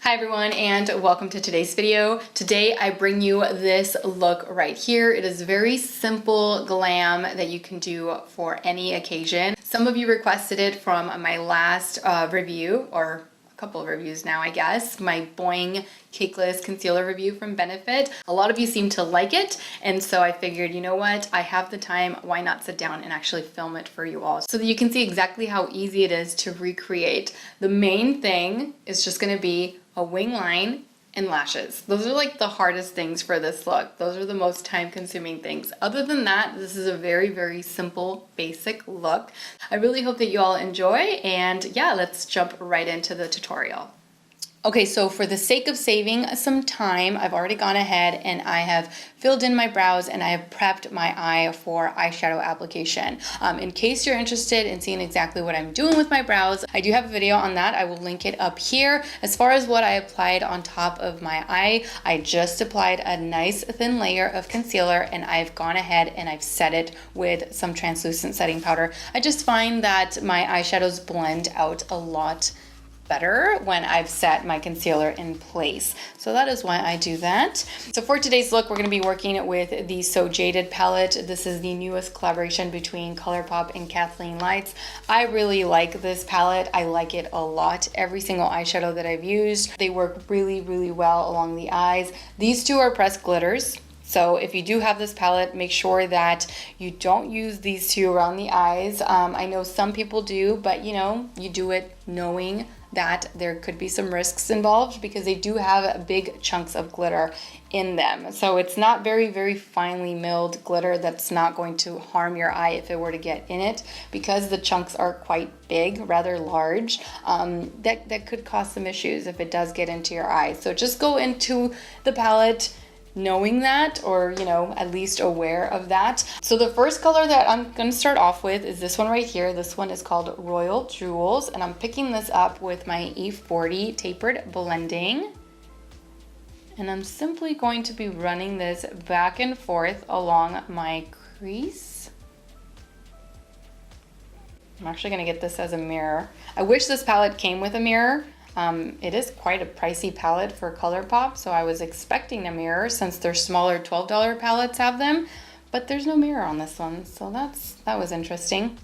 Hi everyone, and welcome to today's video. Today I bring you this look right here. It is very simple glam that you can do for any occasion. Some of you requested it from my last review, or a couple of reviews now I guess, my Boing Cakeless Concealer review from Benefit. A lot of you seem to like it, and so I figured, you know what, I have the time, why not sit down and actually film it for you all so that you can see exactly how easy it is to recreate. The main thing is just gonna be a wing line and lashes. Those are like the hardest things for this look. Those are the most time-consuming things. Other than that, this is a very, very simple, basic look. I really hope that you all enjoy, and yeah, let's jump right into the tutorial. Okay, so for the sake of saving some time, I've already gone ahead and I have filled in my brows and I have prepped my eye for eyeshadow application. In case you're interested in seeing exactly what I'm doing with my brows, I do have a video on that. I will link it up here. As far as what I applied on top of my eye, I just applied a nice thin layer of concealer and I've gone ahead and I've set it with some translucent setting powder. I just find that my eyeshadows blend out a lot better when I've set my concealer in place. So that is why I do that. So for today's look, we're going to be working with the So Jaded palette. This is the newest collaboration between ColourPop and Kathleen Lights. I really like this palette. I like it a lot. Every single eyeshadow that I've used, they work really, really well along the eyes. These two are pressed glitters. So if you do have this palette, make sure that you don't use these two around the eyes. I know some people do, but you know, you do it knowing that there could be some risks involved because they do have big chunks of glitter in them. So it's not very, very finely milled glitter that's not going to harm your eye if it were to get in it, because the chunks are quite big, rather large. That could cause some issues if it does get into your eye. So just go into the palette knowing that, or you know, at least aware of that. So the first color that I'm going to start off with is this one right here. This one is called Royal Jewels, and I'm picking this up with my E40 tapered blending, and I'm simply going to be running this back and forth along my crease. I'm actually going to get this as a mirror. I wish this palette came with a mirror. It is quite a pricey palette for ColourPop, so I was expecting a mirror since their smaller $12 palettes have them, but there's no mirror on this one, so that was interesting.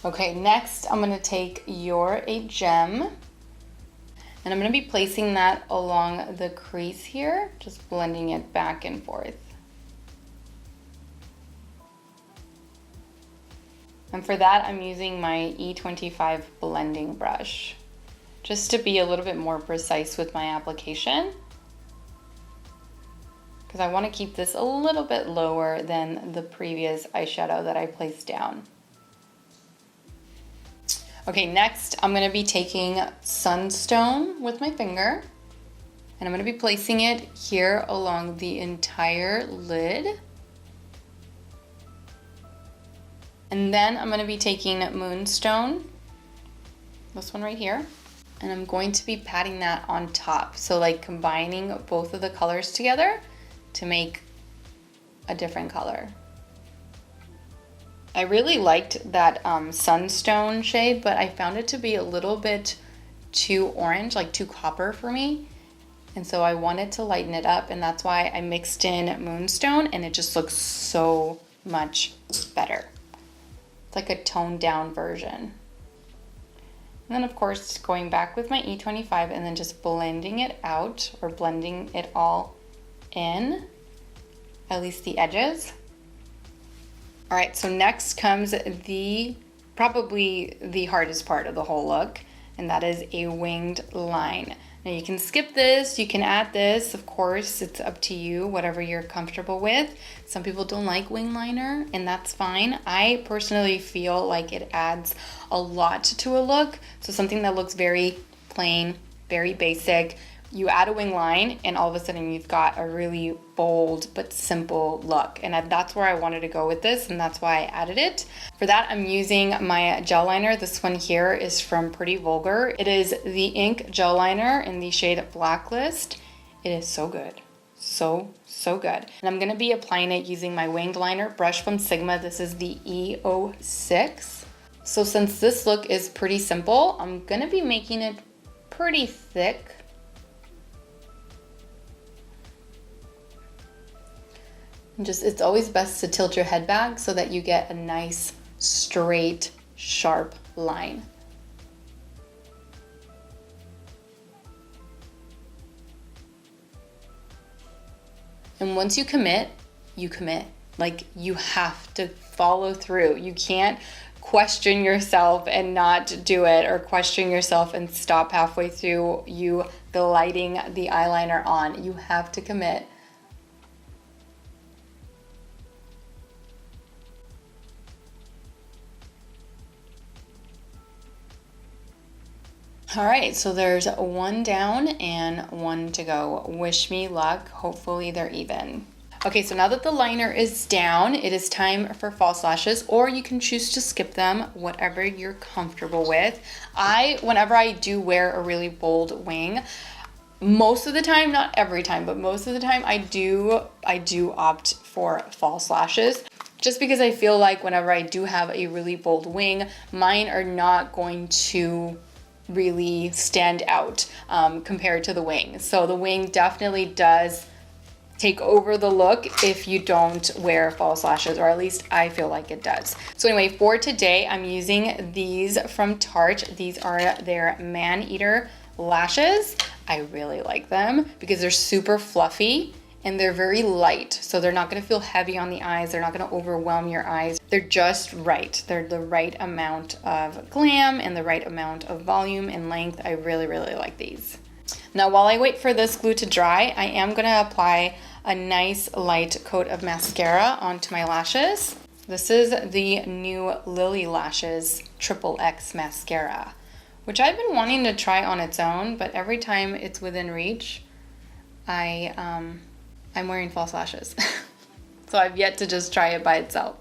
Okay, next I'm going to take You're a Gem, and I'm going to be placing that along the crease here, just blending it back and forth. And for that, I'm using my E25 blending brush, just to be a little bit more precise with my application, because I want to keep this a little bit lower than the previous eyeshadow that I placed down. Okay, next I'm going to be taking Sunstone with my finger, and I'm going to be placing it here along the entire lid. And then I'm going to be taking Moonstone, this one right here, and I'm going to be patting that on top. So like combining both of the colors together to make a different color. I really liked that Sunstone shade, but I found it to be a little bit too orange, like too copper for me. And so I wanted to lighten it up, and that's why I mixed in Moonstone, and it just looks so much better. It's like a toned down version. And then of course going back with my E25 and then just blending it out, or blending it all in, at least the edges. All right, so next comes probably the hardest part of the whole look, and that is a winged line. Now you can skip this, you can add this, of course, it's up to you, whatever you're comfortable with. Some people don't like wing liner, and that's fine. I personally feel like it adds a lot to a look. So something that looks very plain, very basic, you add a wing line and all of a sudden you've got a really bold but simple look. And that's where I wanted to go with this, and that's why I added it. For that, I'm using my gel liner. This one here is from Pretty Vulgar. It is the ink gel liner in the shade Blacklist. It is so good. So good. And I'm going to be applying it using my winged liner brush from Sigma. This is the E06. So since this look is pretty simple, I'm going to be making it pretty thick. And just, it's always best to tilt your head back so that you get a nice, straight, sharp line. And once you commit, you commit. Like, you have to follow through. You can't question yourself and not do it, or question yourself and stop halfway through you gliding the eyeliner on. You have to commit. All right, so there's one down and one to go. Wish me luck. Hopefully they're even. Okay, so now that the liner is down, it is time for false lashes, or you can choose to skip them, whatever you're comfortable with. Whenever I do wear a really bold wing, most of the time, not every time, but most of the time I do opt for false lashes. Just because I feel like whenever I do have a really bold wing, mine are not going to really stand out compared to the wing. So the wing definitely does take over the look if you don't wear false lashes, or at least I feel like it does. So anyway, for today, I'm using these from Tarte. These are their Man-Eater lashes. I really like them because they're super fluffy and they're very light. So they're not gonna feel heavy on the eyes. They're not gonna overwhelm your eyes. They're just right. They're the right amount of glam and the right amount of volume and length. I really, really like these. Now, while I wait for this glue to dry, I am gonna apply a nice light coat of mascara onto my lashes. This is the new Lily Lashes Triple X Mascara, which I've been wanting to try on its own, but every time it's within reach, I'm wearing false lashes. So I've yet to just try it by itself.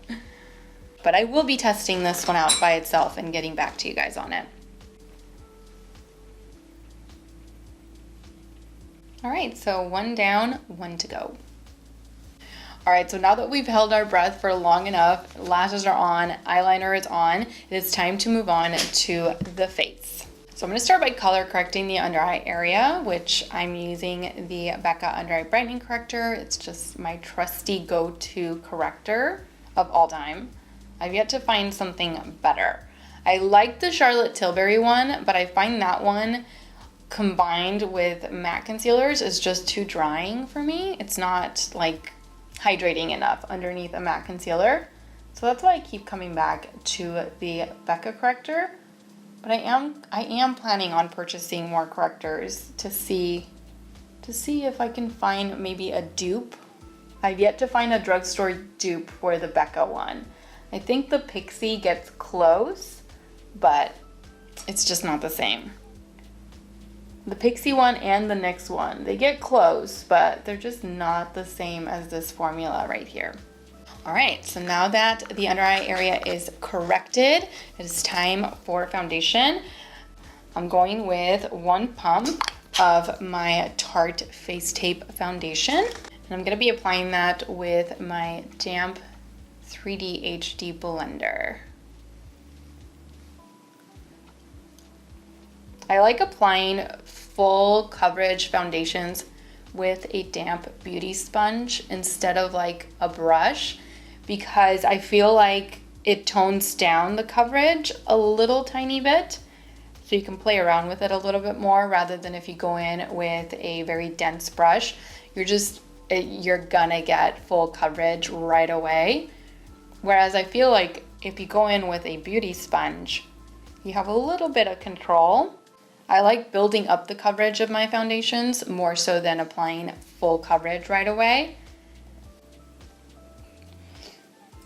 But I will be testing this one out by itself and getting back to you guys on it. All right, so one down, one to go. All right, so now that we've held our breath for long enough, lashes are on, eyeliner is on, it is time to move on to the face. So I'm gonna start by color correcting the under eye area, which I'm using the Becca Under Eye Brightening Corrector. It's just my trusty go-to corrector of all time. I've yet to find something better. I like the Charlotte Tilbury one, but I find that one combined with matte concealers is just too drying for me. It's not like hydrating enough underneath a matte concealer. So that's why I keep coming back to the Becca corrector. But I am planning on purchasing more correctors to see if I can find maybe a dupe. I've yet to find a drugstore dupe for the Becca one. I think the Pixie gets close, but it's just not the same. The Pixie one and the NYX one, they get close, but they're just not the same as this formula right here. All right, so now that the under eye area is corrected, it is time for foundation. I'm going with one pump of my Tarte Face Tape Foundation, and I'm gonna be applying that with my damp 3D HD blender. I like applying full coverage foundations with a damp beauty sponge instead of like a brush, because I feel like it tones down the coverage a little tiny bit, so you can play around with it a little bit more, rather than if you go in with a very dense brush, you're gonna get full coverage right away. Whereas I feel like if you go in with a beauty sponge, you have a little bit of control. I like building up the coverage of my foundations more so than applying full coverage right away.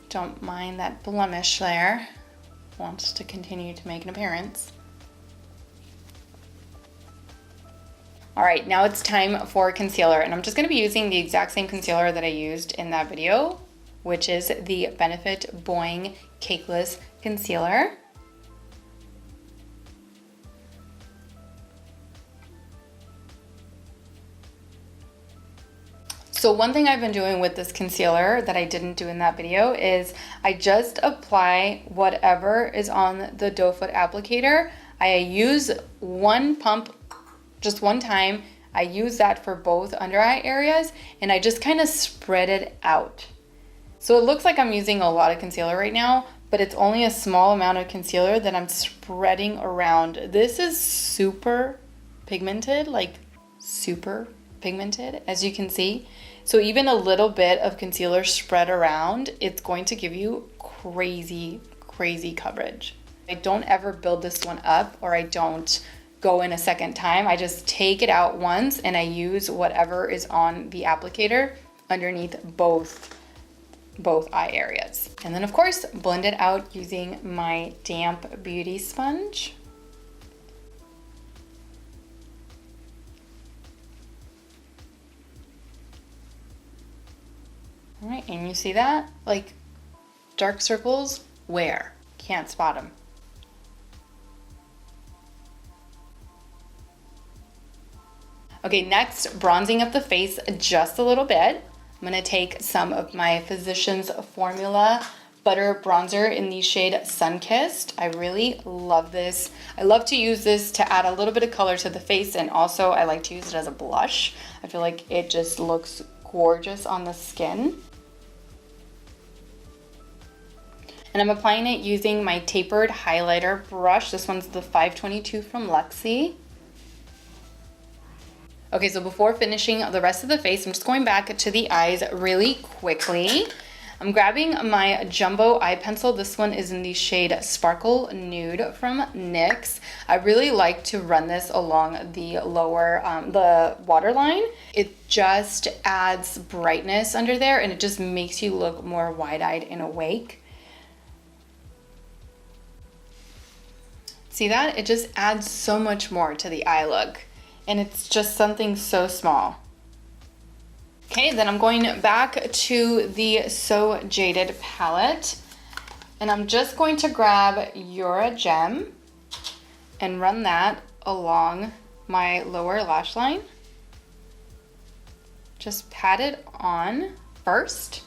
Don't mind that blemish there. Wants to continue to make an appearance. All right, now it's time for concealer, and I'm just gonna be using the exact same concealer that I used in that video, which is the Benefit Boing Cakeless Concealer. So one thing I've been doing with this concealer that I didn't do in that video is I just apply whatever is on the doe foot applicator. I use one pump just one time. I use that for both under eye areas, and I just kind of spread it out. So it looks like I'm using a lot of concealer right now, but it's only a small amount of concealer that I'm spreading around. This is super pigmented, like super pigmented, as you can see. So even a little bit of concealer spread around, it's going to give you crazy, crazy coverage. I don't ever build this one up, or I don't go in a second time. I just take it out once and I use whatever is on the applicator underneath both eye areas. And then of course, blend it out using my damp beauty sponge. All right, and you see that? Like, dark circles, where? Can't spot them. Okay, next, bronzing up the face just a little bit. I'm gonna take some of my Physicians Formula Butter Bronzer in the shade Sunkissed. I really love this. I love to use this to add a little bit of color to the face, and also I like to use it as a blush. I feel like it just looks gorgeous on the skin. And I'm applying it using my tapered highlighter brush. This one's the 522 from Luxie. Okay, so before finishing the rest of the face, I'm just going back to the eyes really quickly. I'm grabbing my jumbo eye pencil. This one is in the shade Sparkle Nude from NYX. I really like to run this along the lower, the waterline. It just adds brightness under there, and it just makes you look more wide-eyed and awake. See that? It just adds so much more to the eye look. And it's just something so small. Okay, then I'm going back to the So Jaded palette, and I'm just going to grab You're Gem and run that along my lower lash line. Just pat it on first,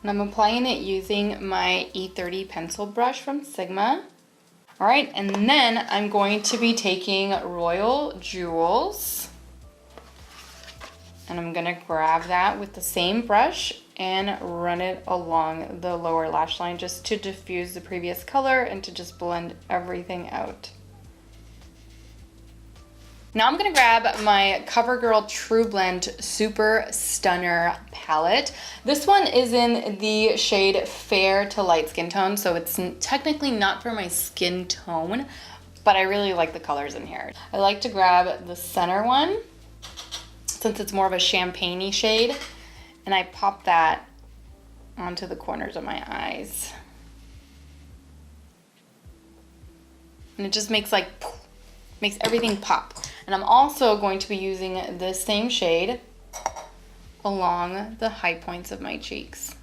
and I'm applying it using my E30 pencil brush from Sigma. All right, and then I'm going to be taking Royal Jewels, and I'm gonna grab that with the same brush and run it along the lower lash line just to diffuse the previous color and to just blend everything out. Now I'm gonna grab my CoverGirl True Blend Super Stunner palette. This one is in the shade Fair to Light Skin Tone, so it's technically not for my skin tone, but I really like the colors in here. I like to grab the center one, since it's more of a champagne-y shade, and I pop that onto the corners of my eyes. And it just makes makes everything pop. And I'm also going to be using this same shade along the high points of my cheeks.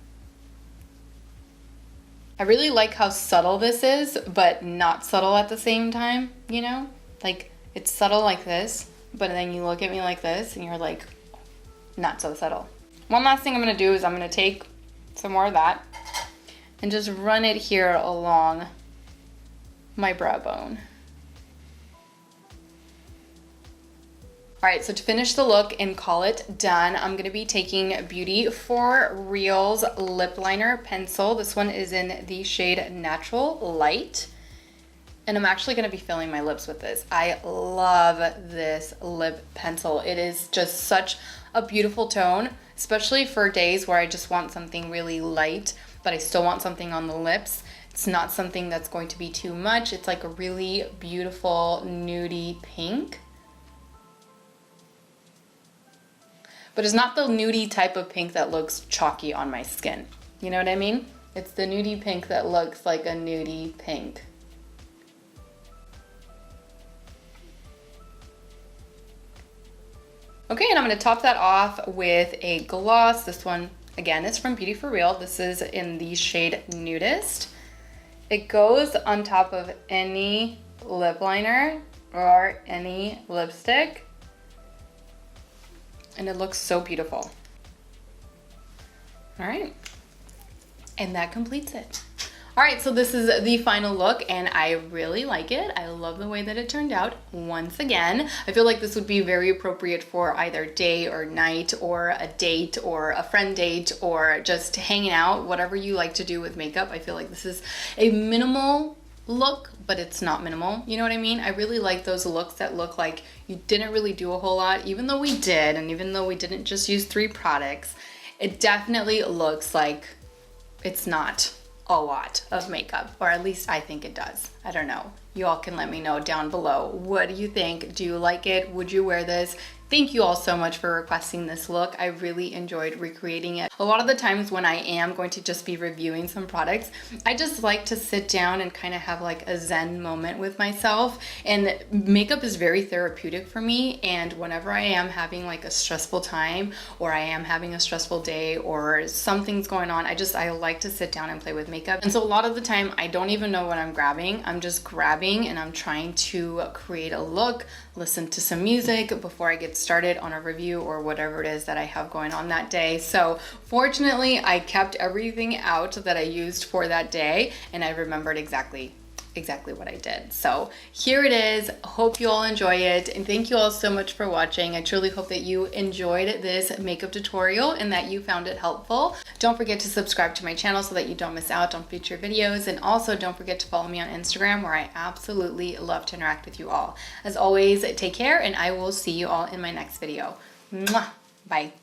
I really like how subtle this is, but not subtle at the same time, you know? Like, it's subtle like this, but then you look at me like this and you're like, not so subtle. One last thing I'm gonna do is I'm gonna take some more of that and just run it here along my brow bone. All right, so to finish the look and call it done, I'm gonna be taking Beauty for Real's lip liner pencil. This one is in the shade Natural Light. And I'm actually gonna be filling my lips with this. I love this lip pencil. It is just such a beautiful tone, especially for days where I just want something really light, but I still want something on the lips. It's not something that's going to be too much. It's like a really beautiful nudie pink. But it's not the nudie type of pink that looks chalky on my skin. You know what I mean? It's the nudie pink that looks like a nudie pink. Okay, and I'm gonna top that off with a gloss. This one, again, is from Beauty for Real. This is in the shade Nudist. It goes on top of any lip liner or any lipstick. And it looks so beautiful. All right, and that completes it. All right, so this is the final look and I really like it. I love the way that it turned out. Once again, I feel like this would be very appropriate for either day or night or a date or a friend date or just hanging out, whatever you like to do with makeup. I feel like this is a minimal look, but it's not minimal. You know what I mean? I really like those looks that look like you didn't really do a whole lot, even though we did, and even though we didn't just use 3 products, it definitely looks like it's not a lot of makeup, or at least I think it does. I don't know. You all can let me know down below. What do you think? Do you like it? Would you wear this? Thank you all so much for requesting this look. I really enjoyed recreating it. A lot of the times when I am going to just be reviewing some products, I just like to sit down and kind of have like a zen moment with myself. And makeup is very therapeutic for me. And whenever I am having like a stressful time or I am having a stressful day or something's going on, I like to sit down and play with makeup. And so a lot of the time I don't even know what I'm grabbing. I'm just grabbing and I'm trying to create a look, listen to some music before I get started on a review or whatever it is that I have going on that day. So fortunately, I kept everything out that I used for that day and I remembered exactly what I did. So here it is. Hope you all enjoy it and thank you all so much for watching. I truly hope that you enjoyed this makeup tutorial and that you found it helpful. Don't forget to subscribe to my channel so that you don't miss out on future videos, and also don't forget to follow me on Instagram where I absolutely love to interact with you all. As always, take care and I will see you all in my next video. Mwah! Bye.